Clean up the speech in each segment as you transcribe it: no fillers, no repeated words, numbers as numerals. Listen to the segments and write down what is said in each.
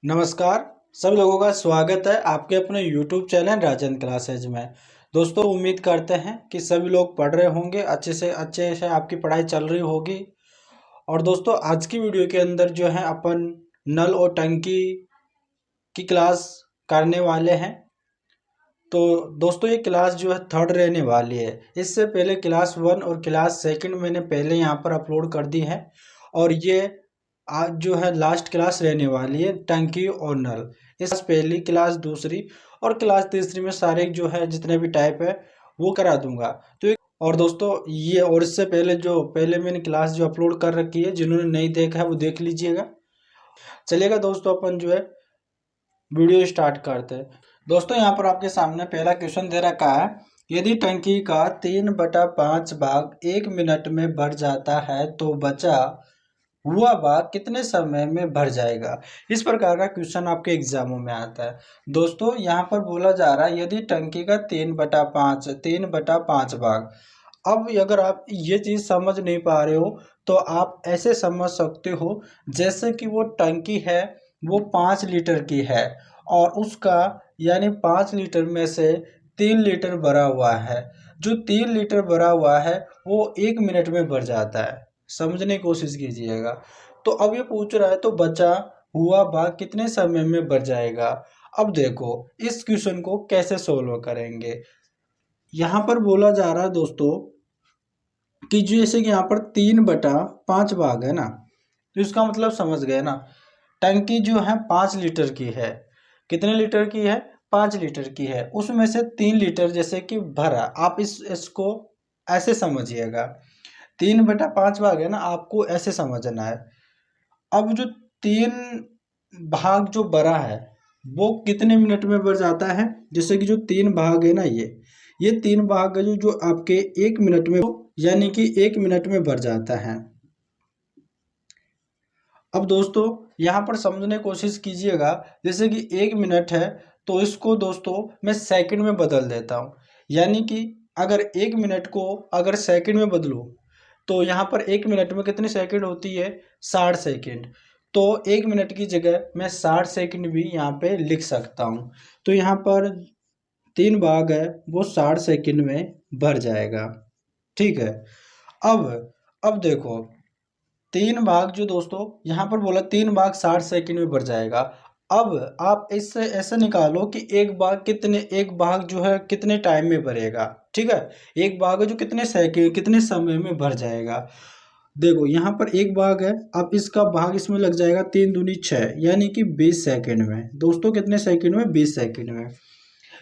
नमस्कार। सभी लोगों का स्वागत है आपके अपने YouTube चैनल राजन क्लासेज में। दोस्तों, उम्मीद करते हैं कि सभी लोग पढ़ रहे होंगे, अच्छे से आपकी पढ़ाई चल रही होगी। और दोस्तों, आज की वीडियो के अंदर जो है अपन नल और टंकी की क्लास करने वाले हैं। तो दोस्तों, ये क्लास जो है थर्ड रहने वाली है। इससे पहले क्लास 1 और क्लास सेकंड मैंने पहले यहाँ पर अपलोड कर दी है। और ये आज जो है लास्ट क्लास रहने वाली है टंकी और नल। इस पहली क्लास, दूसरी और क्लास तीसरी में सारे जो है जितने भी टाइप है वो करा दूंगा। और दोस्तों, ये और इससे पहले जो पहले मैंने क्लास जो अपलोड कर रखी है, जिन्होंने नहीं देखा है वो देख लीजिएगा। चलिएगा दोस्तों, अपन जो है वीडियो स्टार्ट करते हैं। दोस्तों, यहाँ पर आपके सामने पहला क्वेश्चन दे रखा है। यदि टंकी का 3/5 भाग 1 मिनट में भर जाता है तो बचा हुआ भाग कितने समय में भर जाएगा। इस प्रकार का क्वेश्चन आपके एग्जामों में आता है। दोस्तों, यहाँ पर बोला जा रहा है यदि टंकी का 3/5 भाग। अब अगर आप ये चीज समझ नहीं पा रहे हो तो आप ऐसे समझ सकते हो, जैसे कि वो टंकी है वो 5 लीटर की है और उसका यानी 5 लीटर में से 3 लीटर भरा हुआ है। जो 3 लीटर भरा हुआ है वो 1 मिनट में भर जाता है। समझने की कोशिश कीजिएगा। तो अब ये पूछ रहा है तो बचा हुआ भाग कितने समय में भर जाएगा। अब देखो, इस क्वेश्चन को कैसे सोल्व करेंगे। यहाँ पर बोला जा रहा है दोस्तों कि जैसे कि यहाँ पर 3/5 भाग है ना, तो इसका मतलब समझ गए ना। टंकी जो है 5 लीटर की है। कितने लीटर की है? 5 लीटर की है। उसमें से 3 लीटर जैसे कि भरा। आप इसको ऐसे समझिएगा। 3/5 भाग है ना, आपको ऐसे समझना है। अब जो 3 भाग जो भरा है वो कितने मिनट में भर जाता है। जैसे कि जो 3 भाग है ना, ये 3 भाग है जो आपके 1 मिनट में, यानी कि 1 मिनट में भर जाता है। अब दोस्तों, यहाँ पर समझने की कोशिश कीजिएगा। जैसे कि 1 मिनट है तो इसको दोस्तों मैं सेकंड में बदल देता हूँ। यानी कि अगर 1 मिनट को अगर सेकंड में बदलूँ तो यहाँ पर 1 मिनट में कितनी सेकंड होती है? 60 सेकंड। तो 1 मिनट की जगह मैं 60 सेकंड भी यहाँ पे लिख सकता हूँ। तो यहाँ पर 3 भाग है वो 60 सेकंड में भर जाएगा। ठीक है। अब अब देखो, 3 भाग जो दोस्तों यहाँ पर बोला 3 भाग 60 सेकंड में भर जाएगा। अब आप इससे ऐसे निकालो कि एक भाग जो है कितने टाइम में भरेगा। ठीक है। एक भाग है जो कितने सेकंड कितने समय में भर जाएगा। देखो, यहाँ पर एक भाग है। अब इसका भाग इसमें लग जाएगा 3 दूनी 6, यानी कि 20 सेकंड में। दोस्तों, कितने सेकंड में? 20 सेकंड में।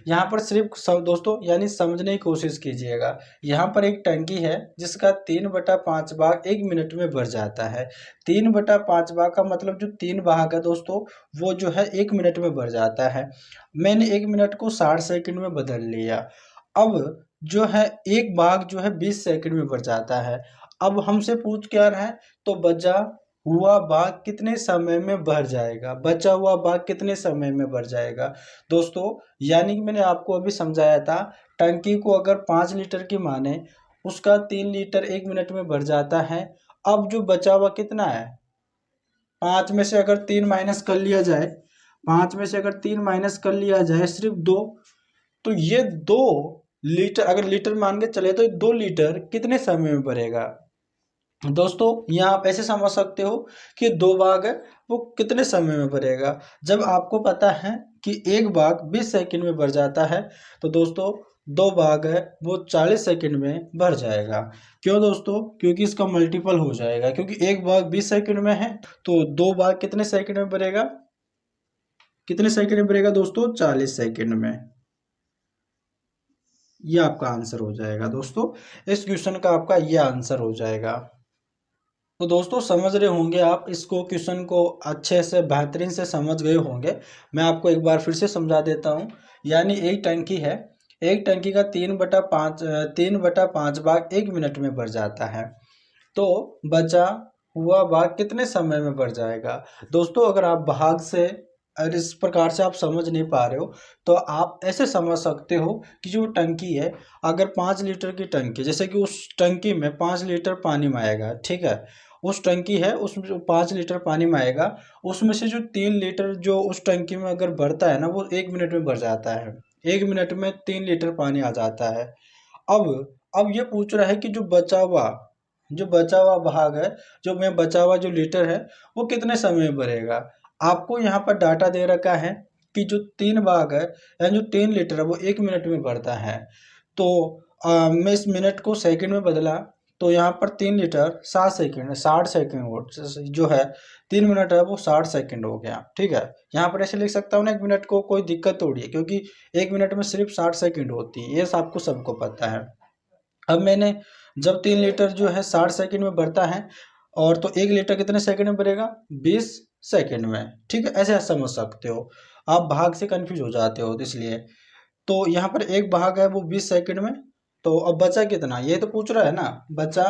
यहाँ पर सिर्फ दोस्तों यानी समझने की कोशिश कीजिएगा। यहाँ पर एक टंकी है जिसका 3/5 भाग 1 मिनट में भर जाता है। 3/5 भाग का मतलब जो 3 भाग है दोस्तों, वो जो है 1 मिनट में भर जाता है। मैंने 1 मिनट को 60 सेकंड में बदल लिया। अब जो है एक भाग जो है 20 सेकंड में भर जाता है। अब हमसे पूछ क्या रहा है? तो बचा हुआ भाग कितने समय में भर जाएगा। बचा हुआ भाग कितने समय में भर जाएगा दोस्तों। यानी कि मैंने आपको अभी समझाया था, टंकी को अगर 5 लीटर की माने, उसका 3 लीटर 1 मिनट में भर जाता है। अब जो बचा हुआ कितना है? 5 में से अगर 3 माइनस कर लिया जाए सिर्फ 2, तो ये 2 लीटर अगर लीटर मान के चले तो 2 लीटर कितने समय में भरेगा। दोस्तों, यहाँ आप ऐसे समझ सकते हो कि 2 भाग है वो कितने समय में भरेगा। जब आपको पता है कि एक भाग 20 सेकंड में भर जाता है, तो दोस्तों 2 भाग है वो 40 सेकंड में भर जाएगा। क्यों दोस्तों? क्योंकि इसका मल्टीपल हो जाएगा। क्योंकि एक भाग 20 सेकंड में है तो 2 भाग कितने सेकंड में भरेगा? कितने सेकंड में भरेगा दोस्तों? 40 सेकंड में। ये आपका आंसर हो जाएगा दोस्तों। इस क्वेश्चन का आपका ये आंसर हो जाएगा। तो दोस्तों, समझ रहे होंगे आप इसको, क्वेश्चन को अच्छे से बेहतरीन से समझ गए होंगे। मैं आपको एक बार फिर से समझा देता हूँ। यानी एक टंकी है, एक टंकी का 3/5 भाग 1 मिनट में भर जाता है। तो बचा हुआ भाग कितने समय में भर जाएगा। दोस्तों, अगर आप भाग से अगर इस प्रकार से आप समझ नहीं पा रहे हो तो आप ऐसे समझ सकते हो कि जो टंकी है, अगर 5 लीटर की टंकी, जैसे कि उस टंकी में 5 लीटर पानी में आएगा। ठीक है। उस टंकी है उसमें जो 5 लीटर पानी में आएगा, उसमें से जो 3 लीटर जो उस टंकी में अगर भरता है ना, वो 1 मिनट में भर जाता है। 1 मिनट में 3 लीटर पानी आ जाता है। अब अब ये पूछ रहा है कि जो बचा हुआ भाग है, बचा हुआ जो लीटर है, वो कितने समय में भरेगा। आपको यहाँ पर डाटा दे रखा है कि जो 3 भाग है, यानी जो 3 लीटर है, वो 1 मिनट में भरता है। तो मैं इस मिनट को सेकंड में बदला, तो यहाँ पर 3 लीटर 60 सेकंड, 60 सेकंड जो है, 3 मिनट है वो 60 सेकंड हो गया। ठीक है, यहाँ पर ऐसे लिख सकता हूँ ना 1 मिनट को, कोई दिक्कत थोड़ी है, क्योंकि 1 मिनट में सिर्फ 60 सेकंड होती है, ये आपको सबको पता है। अब मैंने जब 3 लीटर जो है 60 सेकंड में भरता है, और तो 1 लीटर कितने सेकंड में भरेगा, 20 सेकंड में। ठीक है, ऐसे समझ सकते हो। आप भाग से कंफ्यूज हो जाते हो, तो इसलिए तो यहाँ पर एक भाग है वो 20 सेकंड में। तो अब बचा कितना, ये तो पूछ रहा है ना, बचा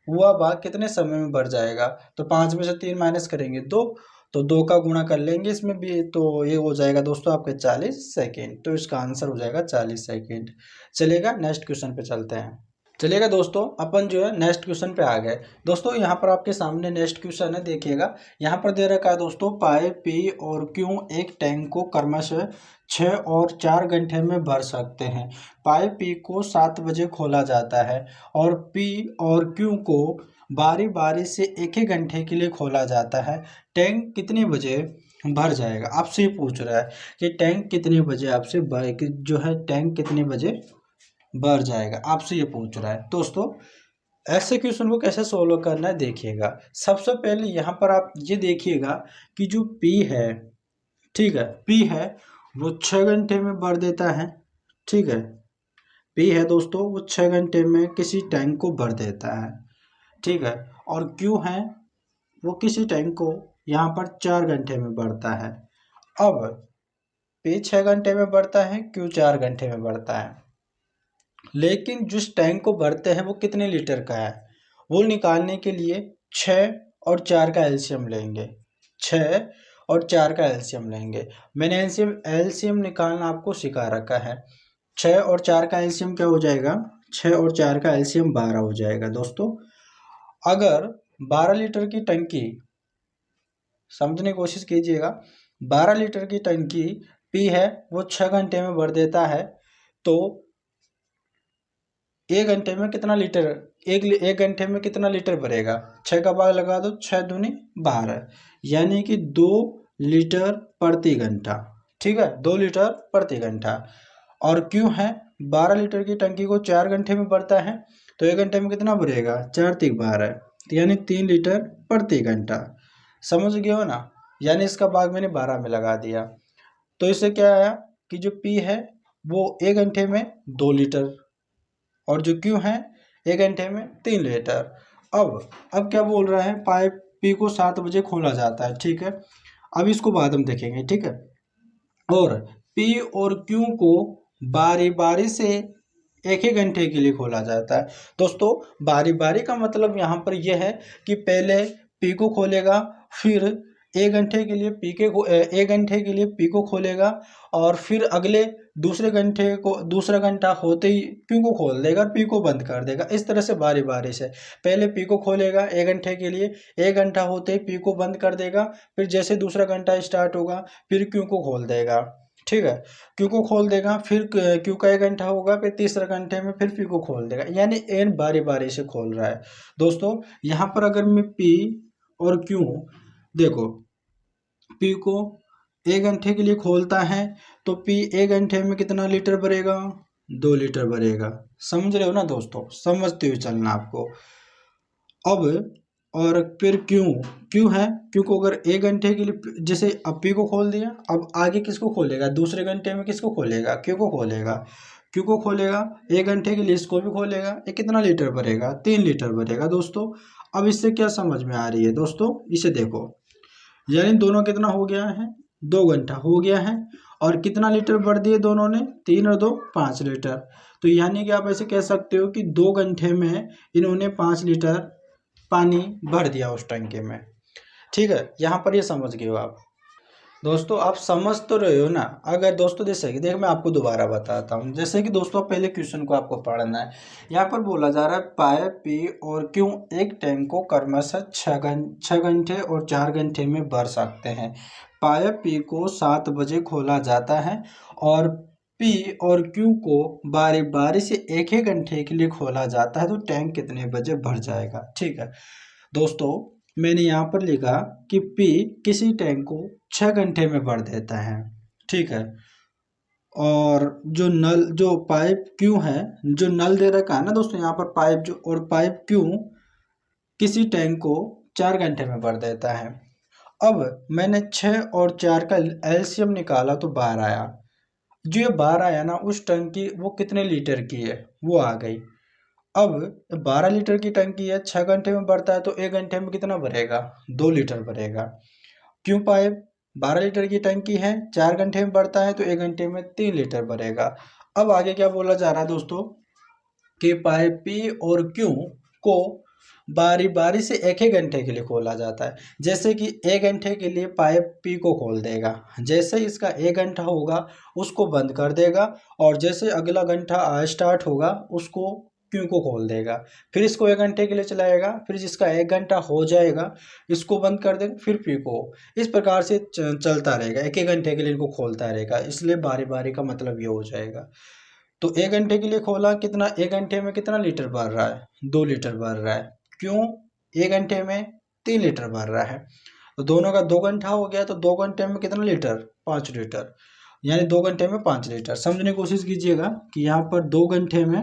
हुआ भाग कितने समय में भर जाएगा। तो 5 में से 3 माइनस करेंगे 2, तो 2 का गुणा कर लेंगे इसमें भी, तो ये हो जाएगा दोस्तों आपके 40 सेकंड। तो इसका आंसर हो जाएगा 40 सेकंड। चलेगा, नेक्स्ट क्वेश्चन पे चलते हैं। चलिएगा दोस्तों, अपन जो है नेक्स्ट क्वेश्चन पे आ गए। दोस्तों यहाँ पर आपके सामने नेक्स्ट क्वेश्चन है, देखिएगा। यहाँ पर दे रखा है दोस्तों, पाए, पी और क्यू एक टैंक को क्रमशः 6 और 4 घंटे में भर सकते हैं। पाए पी को 7 बजे खोला जाता है और पी और क्यू को बारी बारी से एक एक घंटे के लिए खोला जाता है। टैंक कितने बजे भर जाएगा, आपसे ये पूछ रहा है कि टैंक कितने बजे आपसे जो है टैंक कितने बजे भर जाएगा, आपसे ये पूछ रहा है। दोस्तों ऐसे क्वेश्चन को कैसे सोल्व करना है, देखिएगा। सबसे पहले यहाँ पर आप ये देखिएगा कि जो P है, ठीक है, P है वो 6 घंटे में भर देता है। ठीक है, P है दोस्तों वो 6 घंटे में किसी टैंक को भर देता है। ठीक है, और Q है वो किसी टैंक को यहाँ पर 4 घंटे में भरता है। अब P 6 घंटे में भरता है, Q 4 घंटे में भरता है, लेकिन जिस टैंक को भरते हैं वो कितने लीटर का है, वो निकालने के लिए 6 और 4 का एलसीएम लेंगे। 6 और 4 का एलसीएम लेंगे। मैंने एलसीएम निकालना आपको सिखा रखा है। 6 और 4 का एलसीएम क्या हो जाएगा, 6 और 4 का एलसीएम 12 हो जाएगा। दोस्तों अगर 12 लीटर की टंकी, समझने की कोशिश कीजिएगा, 12 लीटर की टंकी पी है वो 6 घंटे में भर देता है, तो 1 घंटे में कितना लीटर, एक घंटे में कितना लीटर भरेगा। 6 का भाग लगा दो, 6 दूनी 12, यानी कि 2 लीटर प्रति घंटा। ठीक है, 2 लीटर प्रति घंटा। और क्यों है 12 लीटर की टंकी को 4 घंटे में भरता है, तो 1 घंटे में कितना भरेगा, 4 तिक 12, यानी 3 लीटर प्रति घंटा। समझ गए हो ना, यानी इसका भाग मैंने 12 में लगा दिया। तो इससे क्या आया कि जो पी है वो 1 घंटे में 2 लीटर, और जो क्यू है 1 घंटे में 3 लीटर। अब क्या बोल रहा है, पाइप पी को 7 बजे खोला जाता है। ठीक है, अब इसको बाद में देखेंगे। ठीक है, और पी और क्यू को बारी बारी से एक ही घंटे के लिए खोला जाता है। दोस्तों बारी बारी का मतलब यहाँ पर यह है कि पहले पी को खोलेगा, फिर 1 घंटे के लिए 1 घंटे के लिए पी को खोलेगा, और फिर अगले दूसरा घंटा होते ही पी को खोल देगा, पी को बंद कर देगा। इस तरह से बारी बारी से पहले पी को खोलेगा 1 घंटे के लिए, 1 घंटा होते ही पी को बंद कर देगा, फिर जैसे दूसरा घंटा स्टार्ट होगा फिर क्यू को खोल देगा। ठीक है, क्यू को खोल देगा, फिर क्यू का 1 घंटा होगा, फिर तीसरे घंटे में फिर पी को खोल देगा, यानी एन बारी बारी से खोल रहा है। दोस्तों यहाँ पर अगर मैं पी और क्यू, देखो पी को 1 घंटे के लिए खोलता है, तो पी 1 घंटे में कितना लीटर भरेगा, 2 लीटर भरेगा। समझ रहे हो ना दोस्तों, समझते हुए चलना आपको। अब और फिर क्यू है, क्यू को अगर 1 घंटे के लिए, जैसे अब पी को खोल दिया, अब आगे किसको खोलेगा, दूसरे घंटे में किसको खोलेगा, क्यू को खोलेगा। क्यू को खोलेगा 1 घंटे के लिए, इसको भी खोलेगा, ये कितना लीटर भरेगा, 3 लीटर भरेगा। दोस्तों अब इससे क्या समझ में आ रही है, दोस्तों इसे देखो, यानी दोनों कितना हो गया है, 2 घंटा हो गया है, और कितना लीटर भर दिए दोनों ने, 3 और 2 5 लीटर। तो यानी कि आप ऐसे कह सकते हो कि 2 घंटे में इन्होंने 5 लीटर पानी भर दिया उस टंकी में। ठीक है, यहाँ पर ये समझ गए हो आप। दोस्तों आप समझ तो रहे हो ना। अगर दोस्तों जैसे कि देखो मैं आपको दोबारा बताता हूँ, जैसे कि दोस्तों पहले क्वेश्चन को आपको पढ़ना है। यहाँ पर बोला जा रहा है पाइप पी और क्यों एक टैंक को क्रमशः 6 घंटे और 4 घंटे में भर सकते हैं। पाइप पी को 7 बजे खोला जाता है और पी और क्यू को बारी बारी से एक एक घंटे के लिए खोला जाता है, तो टैंक कितने बजे भर जाएगा। ठीक है दोस्तों, मैंने यहाँ पर लिखा कि पी किसी टैंक को 6 घंटे में भर देता है। ठीक है, और जो पाइप क्यू है, जो नल दे रखा है ना दोस्तों, यहाँ पर पाइप जो और पाइप क्यू किसी टैंक को 4 घंटे में भर देता है। अब मैंने 6 और 4 का एलसीएम निकाला तो 12 आया। जो ये 12 आया ना, उस टंकी वो कितने लीटर की है वो आ गई। अब 12 लीटर की टंकी है, 6 घंटे में भरता है, तो 1 घंटे में कितना भरेगा, 2 लीटर भरेगा। क्यों पाइप 12 लीटर की टंकी है, 4 घंटे में भरता है, तो 1 घंटे में 3 लीटर भरेगा। अब आगे क्या बोला जा रहा है दोस्तों कि पाइप पी और क्यू को बारी बारी से एक एक घंटे के लिए खोला जाता है। जैसे कि 1 घंटे के लिए पाइप पी को खोल देगा, जैसे इसका 1 घंटा होगा उसको बंद कर देगा, और जैसे अगला घंटा स्टार्ट होगा उसको क्यू को खोल देगा। फिर इसको 1 घंटे के लिए चलाएगा, फिर जिसका 1 घंटा हो जाएगा इसको बंद कर देगा, फिर पी को। इस प्रकार से चलता रहेगा, एक एक घंटे के लिए इनको खोलता रहेगा, इसलिए बारी बारी का मतलब ये हो जाएगा। तो 1 घंटे के लिए खोला, कितना 1 घंटे में कितना लीटर भर रहा है, 2 लीटर भर रहा है। क्यों 1 घंटे में 3 लीटर भर रहा है, तो दोनों का 2 घंटा हो गया, तो 2 घंटे में कितना लीटर, 5 लीटर, यानी 2 घंटे में 5 लीटर। समझने की कोशिश कीजिएगा कि यहाँ पर 2 घंटे में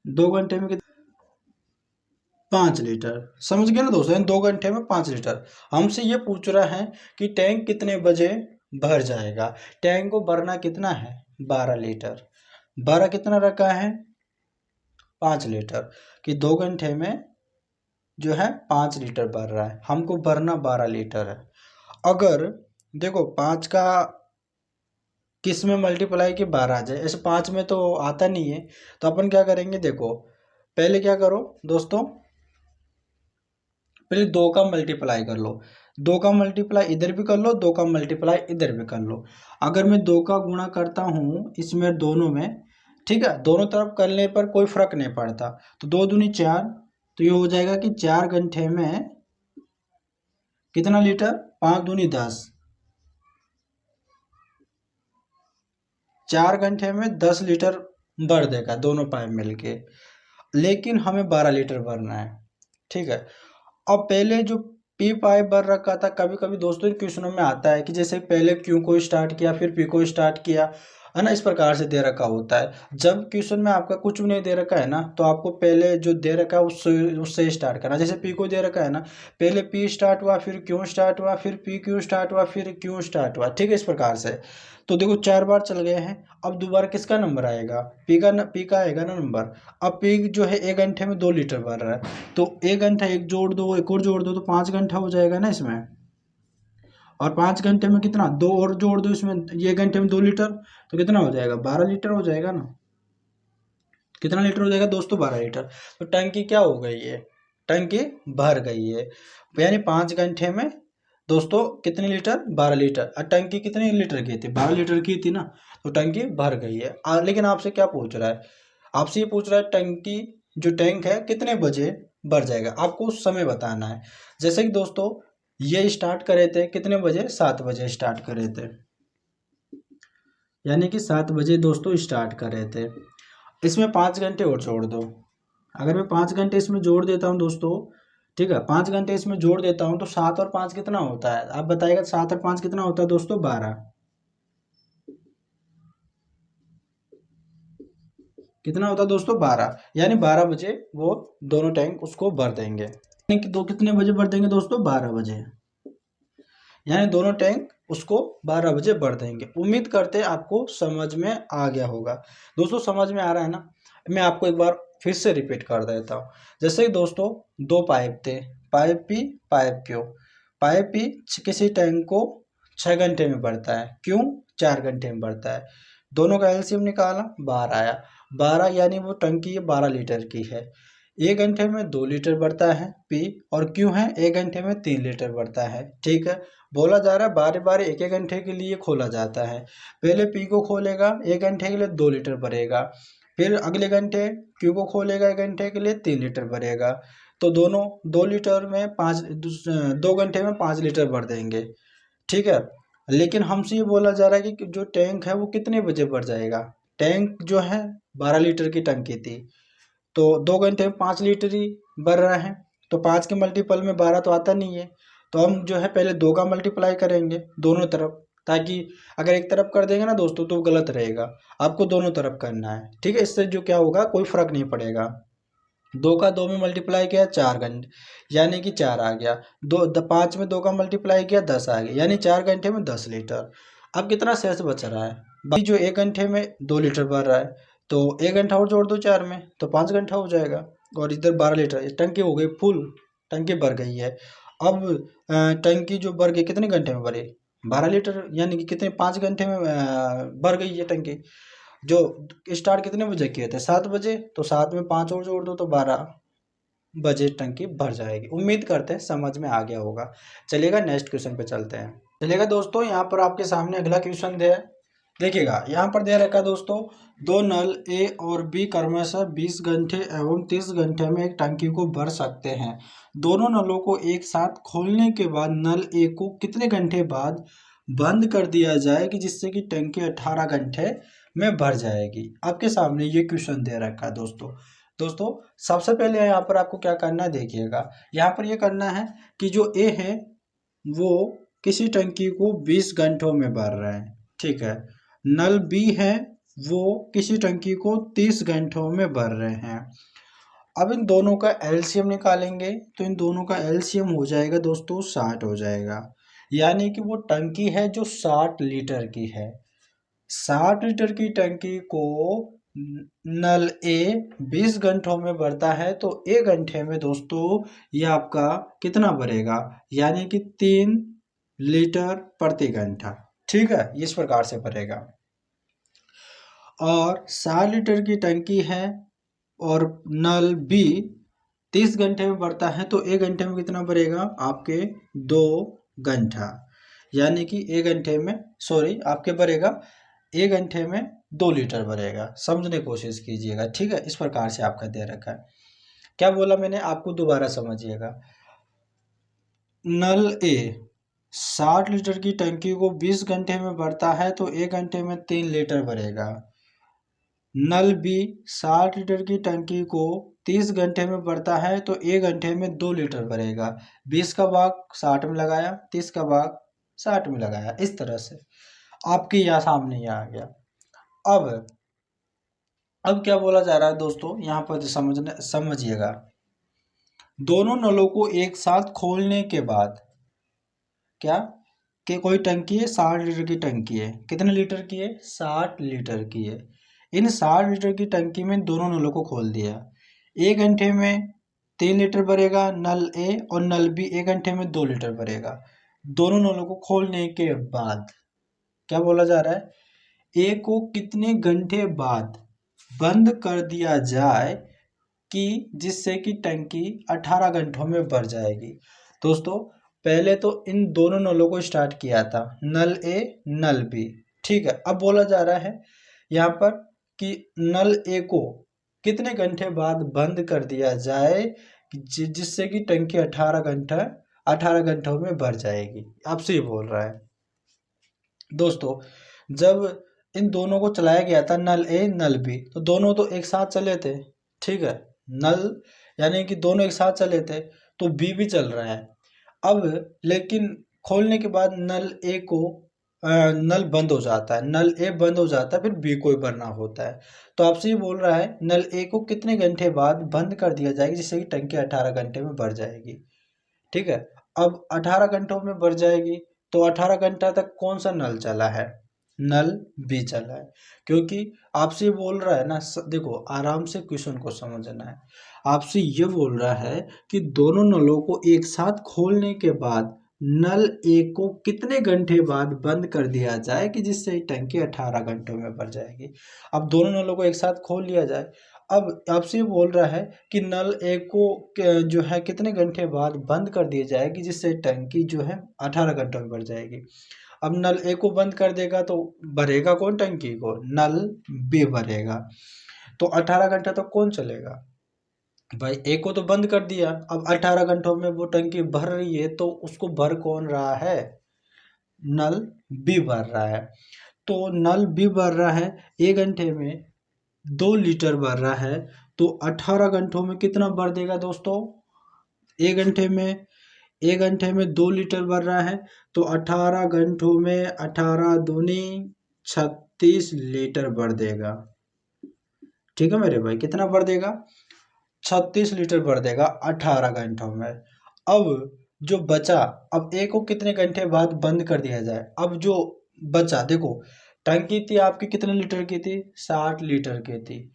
कितना, 5 लीटर। समझ गए ना दोस्तों, यानी 2 घंटे में 5 लीटर। हमसे ये पूछ रहा है कि टैंक कितने बजे भर जाएगा। टैंक को भरना कितना है, 12 लीटर। 12 कितना रखा है, 5 लीटर, कि 2 घंटे में जो है 5 लीटर भर रहा है, हमको भरना 12 लीटर है। अगर देखो 5 का किस में मल्टीप्लाई कि 12 आ जाए, ऐसे 5 में तो आता नहीं है, तो अपन क्या करेंगे, देखो पहले क्या करो दोस्तों, पहले 2 का मल्टीप्लाई कर लो। 2 का मल्टीप्लाई इधर भी कर लो, 2 का मल्टीप्लाई इधर भी कर लो। अगर मैं 2 का गुणा करता हूँ इसमें दोनों में, ठीक है, दोनों तरफ करने पर कोई फर्क नहीं पड़ता, तो 2 दूनी 4, तो ये हो जाएगा कि 4 घंटे में कितना लीटर, 5 दूनी 10, 4 घंटे में 10 लीटर भर देगा दोनों पाइप मिलके, लेकिन हमें 12 लीटर भरना है। ठीक है, अब पहले जो पी पाइप भर रखा था, कभी कभी दोस्तों क्वेश्चनों में आता है कि जैसे पहले क्यू को स्टार्ट किया फिर पी को स्टार्ट किया, है ना, इस प्रकार से दे रखा होता है। जब क्वेश्चन में आपका कुछ भी नहीं दे रखा है ना, तो आपको पहले जो दे रखा है उससे स्टार्ट करना। जैसे पी को दे रखा है ना, पहले पी स्टार्ट हुआ, फिर क्यू स्टार्ट हुआ, फिर पी क्यू स्टार्ट हुआ, फिर क्यू स्टार्ट हुआ। ठीक है, इस प्रकार से। तो देखो 4 बार चल गए हैं, अब दोबारा किसका नंबर आएगा, पी का आएगा ना नंबर। अब पी जो है 1 घंटे में 2 लीटर भर रहा है, तो 1 घंटा एक जोड़ दो, एक और जोड़ दो, तो 5 घंटा हो जाएगा ना इसमें। और 5 घंटे में कितना, 2 और जोड़ दो इसमें, ये घंटे में 2 लीटर, तो कितना हो जाएगा, 12 लीटर हो जाएगा ना। कितना लीटर हो जाएगा दोस्तों, 12 लीटर। तो टंकी क्या हो गई है, टंकी भर गई है। यानी 5 घंटे में दोस्तों कितने लीटर, 12 लीटर। और टंकी कितने लीटर की थी, 12 लीटर की थी ना, तो टंकी भर गई है। लेकिन आपसे क्या पूछ रहा है, आपसे ये पूछ रहा है टंकी जो टैंक है कितने बजे भर जाएगा, आपको समय बताना है। जैसे कि दोस्तों ये स्टार्ट करे थे कितने बजे, 7 बजे स्टार्ट करे थे, यानी कि 7 बजे दोस्तों स्टार्ट कर रहे थे। इसमें 5 घंटे और जोड़ दो। अगर मैं 5 घंटे इसमें जोड़ देता हूँ दोस्तों, ठीक है, 5 घंटे इसमें जोड़ देता हूँ, तो 7 और 5 कितना होता है, आप बताइएगा, 7 और 5 कितना होता है दोस्तों, 12। कितना होता है दोस्तों, 12। यानी 12 बजे वो दोनों टैंक उसको भर देंगे। यानी कि दो कितने बजे भर देंगे दोस्तों, 12 बजे। यानी दोनों टैंक उसको 12 बजे भर देंगे। उम्मीद करते हैं आपको समझ में आ गया होगा। दोस्तों समझ में आ रहा है ना, मैं आपको एक बार फिर से रिपीट कर देता हूँ। जैसे कि दोस्तों 2 पाइप थे, pipe P pipe Q. Pipe P किसी टैंक को 6 घंटे में भरता है, क्यों 4 घंटे में भरता है। दोनों का एलसीएम निकाला, 12 आया। 12 यानी वो टंकी 12 लीटर की है। 1 घंटे में 2 लीटर बढ़ता है पी, और क्यों है 1 घंटे में 3 लीटर बढ़ता है। ठीक है, बोला जा रहा है बारी बारी 1-1 घंटे के लिए खोला जाता है। पहले पी को खोलेगा 1 घंटे के लिए 2 लीटर भरेगा, फिर अगले घंटे क्यू को खोलेगा 1 घंटे के लिए 3 लीटर भरेगा। तो दोनों 2 लीटर में 2 घंटे में 5 लीटर भर देंगे, ठीक है। लेकिन हमसे ये बोला जा रहा है कि जो टैंक है वो कितने बजे भर जाएगा। टैंक जो है 12 लीटर की टंकी थी, तो 2 घंटे में 5 लीटर ही भर रहा है, तो 5 के मल्टीपल में 12 तो आता नहीं है। तो हम जो है पहले 2 का मल्टीप्लाई करेंगे दोनों तरफ, ताकि अगर एक तरफ कर देंगे ना दोस्तों तो गलत रहेगा, आपको दोनों तरफ करना है, ठीक है। इससे जो क्या होगा कोई फर्क नहीं पड़ेगा। 2 का 2 में मल्टीप्लाई किया 4 घंटे, यानी कि 4 आ गया। 5 में 2 का मल्टीप्लाई किया 10 आ गया, यानी 4 घंटे में 10 लीटर। अब कितना शेष बच रहा है, बाकी जो 1 घंटे में 2 लीटर भर रहा है, तो 1 घंटा और जोड़ दो 4 में, तो 5 घंटा हो जाएगा। और इधर 12 लीटर, टंकी हो गई फुल, टंकी भर गई है। अब टंकी जो भर गई कितने घंटे में भरी, 12 लीटर, यानी कि कितने 5 घंटे में भर गई है टंकी। जो स्टार्ट कितने बजे किए थे, 7 बजे, तो 7 में 5 और जोड़ दो तो 12 बजे टंकी भर जाएगी। उम्मीद करते हैं समझ में आ गया होगा। चलिएगा नेक्स्ट क्वेश्चन पे चलते हैं। चलिएगा दोस्तों, यहाँ पर आपके सामने अगला क्वेश्चन है, देखिएगा यहाँ पर दे रखा है दोस्तों, 2 नल ए और बी क्रमशः 20 घंटे एवं 30 घंटे में एक टंकी को भर सकते हैं। दोनों नलों को एक साथ खोलने के बाद नल ए को कितने घंटे बाद बंद कर दिया जाए कि जिससे कि टंकी 18 घंटे में भर जाएगी। आपके सामने ये क्वेश्चन दे रखा है दोस्तों सबसे पहले यहाँ पर आपको क्या करना है, देखिएगा यहाँ पर ये करना है कि जो ए है वो किसी टंकी को 20 घंटों में भर रहा है, ठीक है। नल बी है वो किसी टंकी को 30 घंटों में भर रहे हैं। अब इन दोनों का एलसीएम निकालेंगे, तो इन दोनों का एलसीएम हो जाएगा दोस्तों 60 हो जाएगा, यानी कि वो टंकी है जो 60 लीटर की है। 60 लीटर की टंकी को नल ए 20 घंटों में भरता है, तो 1 घंटे में दोस्तों ये आपका कितना भरेगा, यानी कि 3 लीटर प्रति घंटा, ठीक है, इस प्रकार से भरेगा। और 60 लीटर की टंकी है और नल बी 30 घंटे में भरता है, तो 1 घंटे में कितना भरेगा आपके 2 घंटा, यानी कि 1 घंटे में आपके भरेगा 1 घंटे में 2 लीटर भरेगा। समझने की कोशिश कीजिएगा, ठीक है। इस प्रकार से आपका दे रखा है। क्या बोला मैंने, आपको दोबारा समझिएगा। नल ए 60 लीटर की टंकी को 20 घंटे में भरता है, तो 1 घंटे में 3 लीटर भरेगा। नल बी 60 लीटर की टंकी को 30 घंटे में भरता है, तो 1 घंटे में 2 लीटर भरेगा। 20 का भाग 60 में लगाया, 30 का भाग 60 में लगाया, इस तरह से आपके यहाँ सामने ये आ गया। अब क्या बोला जा रहा है दोस्तों, यहाँ पर समझिएगा। दोनों नलों को एक साथ खोलने के बाद क्या कि कोई टंकी है 60 लीटर की टंकी है, कितने लीटर की है, 60 लीटर की है। इन 60 लीटर की टंकी में दोनों नलों को खोल दिया, 1 घंटे में 3 लीटर भरेगा नल ए, और नल बी 1 घंटे में 2 लीटर भरेगा। दोनों नलों को खोलने के बाद क्या बोला जा रहा है, ए को कितने घंटे बाद बंद कर दिया जाए कि जिससे कि टंकी 18 घंटों में भर जाएगी। दोस्तों पहले तो इन दोनों नलों को स्टार्ट किया था, नल ए नल बी, ठीक है। अब बोला जा रहा है यहाँ पर कि नल ए को कितने घंटे बाद बंद कर दिया जाए जिससे कि टंकी 18 घंटों में भर जाएगी। आपसे ये बोल रहा है दोस्तों, जब इन दोनों को चलाया गया था नल ए नल बी, तो दोनों तो एक साथ चले थे, ठीक है। नल यानी कि दोनों एक साथ चले थे, तो बी भी चल रहा है। अब लेकिन खोलने के बाद नल ए को नल बंद हो जाता है, नल ए बंद हो जाता है, फिर बी को भरना होता है। तो आपसे ये बोल रहा है नल ए को कितने घंटे बाद बंद कर दिया जाएगा जिससे कि टंकी 18 घंटे में भर जाएगी, ठीक है। अब 18 घंटों में भर जाएगी, तो 18 घंटा तक कौन सा नल चला है, नल बी चला है, क्योंकि आपसे बोल रहा है ना, देखो आराम से क्वेश्चन को समझना है। आपसे ये बोल रहा है कि दोनों नलों को एक साथ खोलने के बाद नल ए को कितने घंटे बाद बंद कर दिया जाए कि जिससे टंकी 18 घंटों में भर जाएगी। अब दोनों नलों को एक साथ खोल लिया जाए, अब आपसे बोल रहा है कि नल ए को जो है कितने घंटे बाद बंद कर दिया जाएगी जिससे टंकी जो है 18 घंटों में भर जाएगी। अब नल ए को बंद कर देगा तो भरेगा कौन टंकी को? नल बी भरेगा। तो 18 घंटे तक कौन चलेगा भाई? ए को तो बंद कर दिया, अब 18 घंटों में वो टंकी भर रही है तो उसको भर कौन रहा है? नल बी भर रहा है। तो नल बी भर रहा है, 1 घंटे में 2 लीटर भर रहा है, तो 18 घंटों में कितना भर देगा दोस्तों? 1 घंटे में 2 लीटर भर रहा है, तो 18 घंटों में 18 दूनी 36 लीटर भर देगा। ठीक है मेरे भाई, कितना भर देगा? 36 लीटर भर देगा 18 घंटों में। अब जो बचा, अब ए को कितने घंटे बाद बंद कर दिया जाए? अब जो बचा देखो, टंकी थी आपकी कितने लीटर की थी? 60 लीटर की थी।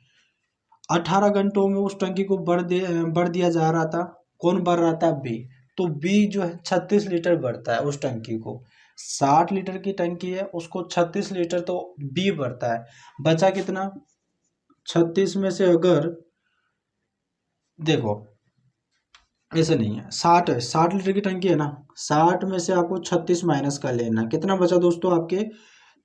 18 घंटों में उस टंकी को भर दिया जा रहा था। कौन भर रहा था? बी। तो बी जो है 36 लीटर भरता है उस टंकी को। 60 लीटर की टंकी है, उसको 36 लीटर तो बी भरता है। बचा कितना? 36 में से अगर देखो, ऐसे नहीं है, 60 लीटर की टंकी है ना, 60 में से आपको 36 माइनस कर लेना। कितना बचा दोस्तों आपके?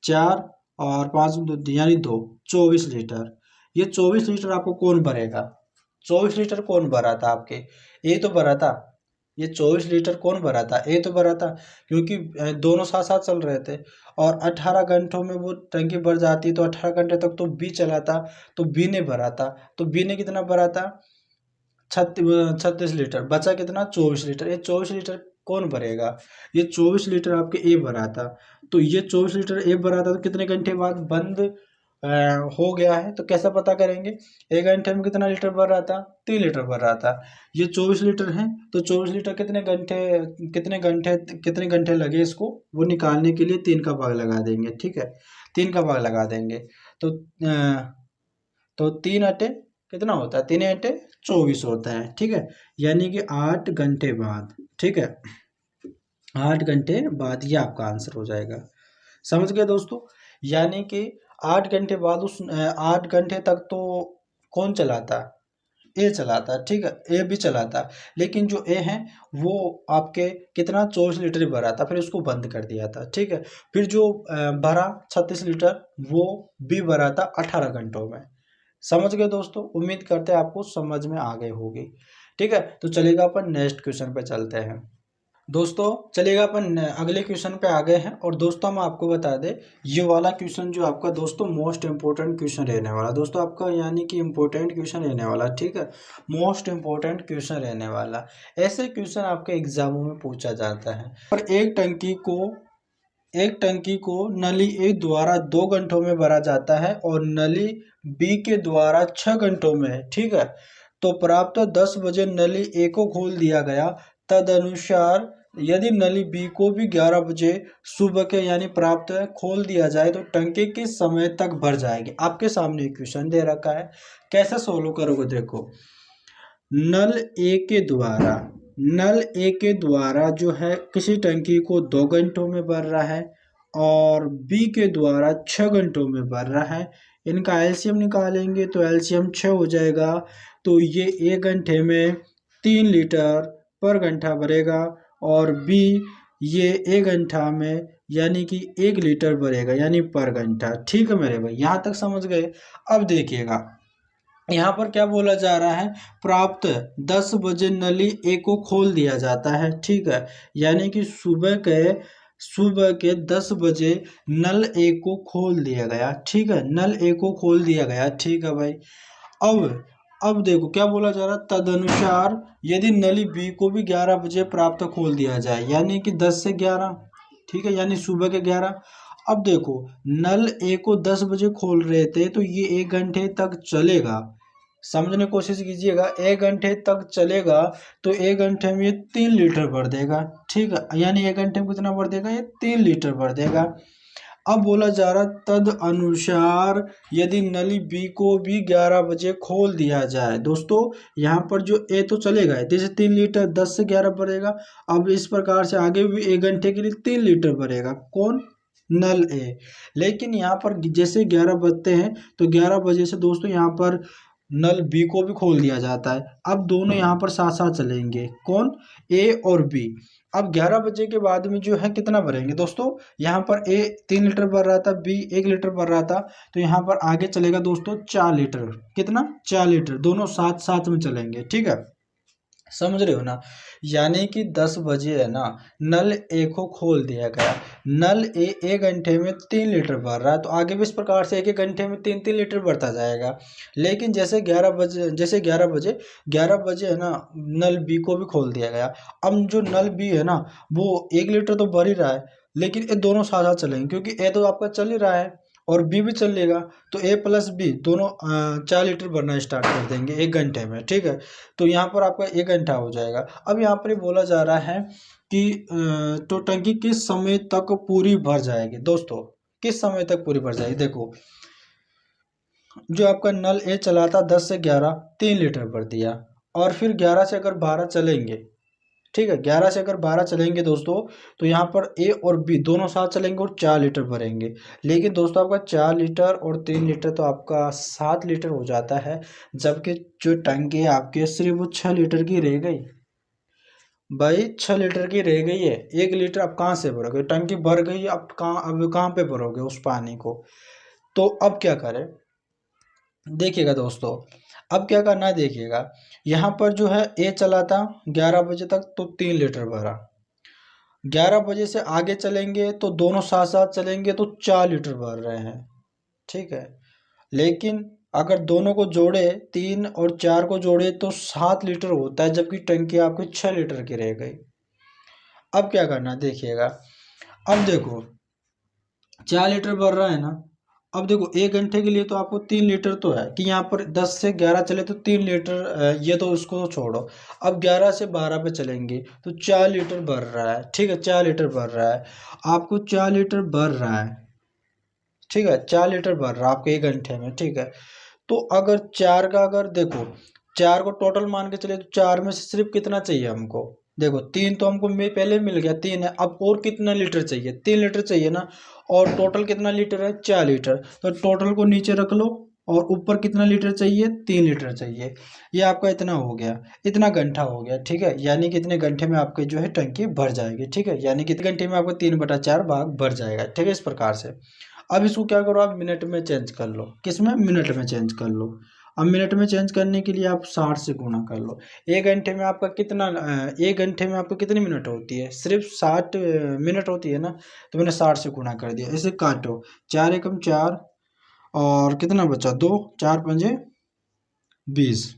4 और 5 यानी 2, 24 लीटर। ये 24 लीटर आपको कौन भरेगा? 24 लीटर कौन भरा था आपके? ए तो भरा था। ये 24 लीटर कौन भरा था? ए तो भरा था, क्योंकि दोनों साथ साथ चल रहे थे। और 18 घंटों में वो टंकी भर जाती, तो 18 घंटे तक तो बी चला था, तो बी ने भरा था। तो बी ने कितना भरा था? 36 लीटर। बचा कितना? 24 लीटर। ये 24 लीटर कौन भरेगा? ये 24 लीटर आपके ए भरा था। तो ये 24 लीटर ए भरा था, तो कितने घंटे बाद बंद हो गया है? तो कैसे पता करेंगे? 1 घंटे में कितना लीटर भर रहा था? 3 लीटर भर रहा था। ये 24 लीटर है, तो 24 लीटर कितने घंटे लगे इसको वो निकालने के लिए? 3 का भाग लगा देंगे। ठीक है, 3 का भाग लगा देंगे। तो 3 अटे कितना होता है? 3 अटे 24 होता है। ठीक है, यानी कि 8 घंटे बाद। ठीक है, 8 घंटे बाद ये आपका आंसर हो जाएगा। समझ गए दोस्तों? यानी कि 8 घंटे बाद उस 8 घंटे तक तो कौन चलाता? ए चलाता। ठीक है, ए भी चलाता, लेकिन जो ए है वो आपके कितना? 24 लीटर ही भरा था, फिर उसको बंद कर दिया था। ठीक है, फिर जो भरा 36 लीटर वो भी भरा था 18 घंटों में। समझ गए दोस्तों? उम्मीद करते हैं आपको समझ में आ गई होगी। ठीक है, तो चलिएगा अपन नेक्स्ट क्वेश्चन पे चलते हैं। दोस्तों चलिएगा अपन अगले क्वेश्चन पे आ गए हैं। और दोस्तों हम आपको बता दें, ये वाला क्वेश्चन जो आपका दोस्तों मोस्ट इम्पोर्टेंट क्वेश्चन रहने वाला दोस्तों आपका, यानी कि इम्पोर्टेंट क्वेश्चन रहने वाला। ठीक है, मोस्ट इम्पोर्टेंट क्वेश्चन रहने वाला। ऐसे क्वेश्चन आपके एग्जामों में पूछा जाता है। और एक टंकी को नली ए द्वारा 2 घंटों में भरा जाता है और नली बी के द्वारा 6 घंटों में। ठीक है, तो प्राप्त 10 बजे नली ए को खोल दिया गया। तदनुसार यदि नली बी को भी 11 बजे सुबह के यानी प्राप्त खोल दिया जाए तो टंकी किस समय तक भर जाएगी? आपके सामने क्वेश्चन दे रखा है, कैसे सोल्व करोगे? देखो, नल ए के द्वारा जो है किसी टंकी को 2 घंटों में भर रहा है और बी के द्वारा 6 घंटों में भर रहा है। इनका एलसीएम निकालेंगे तो एलसीएम 6 हो जाएगा। तो ये 1 घंटे में 3 लीटर पर घंटा भरेगा और बी ये 1 घंटा में यानी कि 1 लीटर भरेगा यानी पर घंटा। ठीक है मेरे भाई, यहाँ तक समझ गए? अब देखिएगा, यहाँ पर क्या बोला जा रहा है? प्राप्त 10 बजे नली ए को खोल दिया जाता है। ठीक है, यानी कि सुबह के 10 बजे नल ए को खोल दिया गया। ठीक है, नल ए को खोल दिया गया। ठीक है भाई, अब देखो क्या बोला जा रहा है? तदनुसार यदि नली बी को भी 11 बजे प्राप्त खोल दिया जाए, यानी कि 10 से 11। ठीक है, यानी सुबह के 11। अब देखो, नल ए को 10 बजे खोल रहे थे तो ये 1 घंटे तक चलेगा। समझने की कोशिश कीजिएगा, 1 घंटे तक चलेगा तो 1 घंटे में ये 3 लीटर भर देगा। ठीक है, यानी 1 घंटे में कितना भर देगा? ये 3 लीटर भर देगा। अब बोला जा रहा तद अनुसार यदि नली बी को भी 11 बजे खोल दिया जाए। दोस्तों यहाँ पर जो ए तो चलेगा, जैसे 3 लीटर 10 से 11 भरेगा। अब इस प्रकार से आगे भी 1 घंटे के लिए 3 लीटर भरेगा। कौन? नल ए। लेकिन यहाँ पर जैसे 11 बजते हैं तो 11 बजे से दोस्तों यहाँ पर नल बी को भी खोल दिया जाता है। अब दोनों यहाँ पर साथ साथ चलेंगे, कौन, ए और बी। अब 11 बजे के बाद में जो है कितना भरेंगे दोस्तों, यहाँ पर ए 3 लीटर भर रहा था, बी 1 लीटर भर रहा था, तो यहाँ पर आगे चलेगा दोस्तों 4 लीटर, कितना, 4 लीटर, दोनों साथ साथ में चलेंगे, ठीक है, समझ रहे हो ना। यानी कि 10 बजे है ना, नल ए को खोल दिया गया, नल ए 1 घंटे में 3 लीटर भर रहा है, तो आगे भी इस प्रकार से 1 1 घंटे में 3 3 लीटर भरता जाएगा। लेकिन जैसे 11 बजे है ना, नल बी को भी खोल दिया गया। अब जो नल बी है ना, वो 1 लीटर तो भर ही रहा है, लेकिन ये दोनों साथ साथ चलेंगे, क्योंकि ए तो आपका चल ही रहा है और बी भी चलेगा, तो ए प्लस बी दोनों 4 लीटर भरना स्टार्ट कर देंगे 1 घंटे में, ठीक है। तो यहाँ पर आपका 1 घंटा हो जाएगा। अब यहाँ पर ये बोला जा रहा है कि तो टंकी किस समय तक पूरी भर जाएगी दोस्तों, किस समय तक पूरी भर जाएगी। देखो, जो आपका नल ए चला था 10 से 11 3 लीटर भर दिया, और फिर 11 से अगर 12 चलेंगे, ठीक है, 11 से अगर 12 चलेंगे दोस्तों, तो यहाँ पर ए और बी दोनों साथ चलेंगे और 4 लीटर भरेंगे। लेकिन दोस्तों आपका 4 लीटर और 3 लीटर तो आपका 7 लीटर हो जाता है, जबकि जो टंकी है आपके सिर्फ वो 6 लीटर की रह गई। भाई 6 लीटर की रह गई है, 1 लीटर अब कहाँ से भरोगे, टंकी भर गई, अब कहाँ पे भरोगे उस पानी को। तो अब क्या करें, देखिएगा दोस्तों, अब क्या करना है, देखिएगा, यहाँ पर जो है ए चला था 11 बजे तक तो 3 लीटर भरा, 11 बजे से आगे चलेंगे तो दोनों साथ साथ चलेंगे तो 4 लीटर भर रहे हैं, ठीक है। लेकिन अगर दोनों को जोड़े, 3 और 4 को जोड़े तो 7 लीटर होता है, जबकि टंकी आपकी 6 लीटर की रह गई। अब क्या करना है, देखिएगा, अब देखो 4 लीटर भर रहा है ना, अब देखो 1 घंटे के लिए तो आपको 3 लीटर तो है, कि यहाँ पर 10 से 11 चले तो 3 लीटर, ये तो उसको छोड़ो। अब 11 से 12 पे चलेंगे तो 4 लीटर भर रहा है, ठीक है, 4 लीटर भर रहा है, आपको 4 लीटर भर रहा है, ठीक है, 4 लीटर भर रहा है आपको 1 घंटे में, ठीक है। तो अगर 4 का, अगर देखो 4 को टोटल मान के चले तो 4 में से सिर्फ कितना चाहिए हमको, देखो 3 तो हमको पहले मिल गया, 3 है, अब और कितना लीटर चाहिए, 3 लीटर चाहिए ना, और टोटल कितना लीटर है, 4 लीटर, तो टोटल को नीचे रख लो, और ऊपर कितना लीटर चाहिए, 3 लीटर चाहिए। ये आपका इतना हो गया, इतना घंटा हो गया, ठीक है, यानी कि इतने घंटे में आपकी जो है टंकी भर जाएगी, ठीक है, यानी कि इतने घंटे में आपको 3/4 भाग भर जाएगा, ठीक है, इस प्रकार से। अब इसको क्या करो, आप मिनट में चेंज कर लो, किसमें, मिनट में चेंज कर लो। अब मिनट में चेंज करने के लिए आप 60 से गुणा कर लो। 1 घंटे में आपका कितना, 1 घंटे में आपको कितनी मिनट होती है, सिर्फ 60 मिनट होती है ना, तो मैंने 60 से गुणा कर दिया। इसे काटो, 4 एकम 4, और कितना बचा, 2, 4 पंजे 20,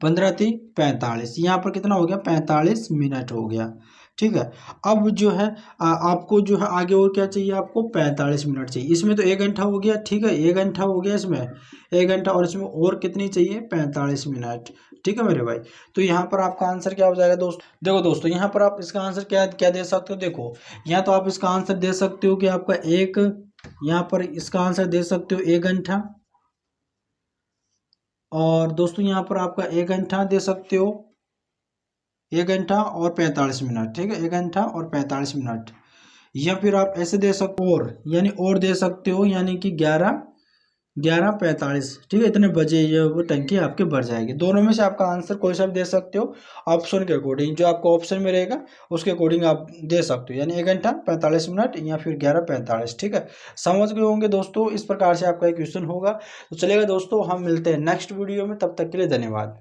15 थी 45, यहाँ पर कितना हो गया, 45 मिनट हो गया, ठीक है। अब जो है आपको जो है आगे और क्या चाहिए, आपको 45 मिनट चाहिए, इसमें तो 1 घंटा हो गया, ठीक है, 1 घंटा हो गया इसमें, 1 घंटा, और इसमें और कितनी चाहिए, 45 मिनट, ठीक है मेरे भाई। तो यहाँ पर आपका आंसर क्या हो जाएगा दोस्तों, देखो दोस्तों, यहाँ पर आप इसका आंसर क्या क्या दे सकते हो, देखो, यहाँ तो आप इसका आंसर दे सकते हो कि आपका यहाँ पर इसका आंसर दे सकते हो 1 घंटा, और दोस्तों यहाँ पर आपका 1 घंटा दे सकते हो, 1 घंटा और 45 मिनट, ठीक है, 1 घंटा और 45 मिनट, या फिर आप ऐसे दे सकते हो, और यानी और दे सकते हो, यानी कि 11:45, ठीक है, इतने बजे ये वो टंकी आपके भर जाएगी। दोनों में से आपका आंसर कोई सा भी दे सकते हो, ऑप्शन के अकॉर्डिंग, जो आपको ऑप्शन में रहेगा उसके अकॉर्डिंग आप दे सकते हो, यानी 1 घंटा 45 मिनट या फिर 11:45, ठीक है। समझ गए होंगे दोस्तों, इस प्रकार से आपका एक क्वेश्चन होगा। तो चलेगा दोस्तों, हम मिलते हैं नेक्स्ट वीडियो में, तब तक के लिए धन्यवाद।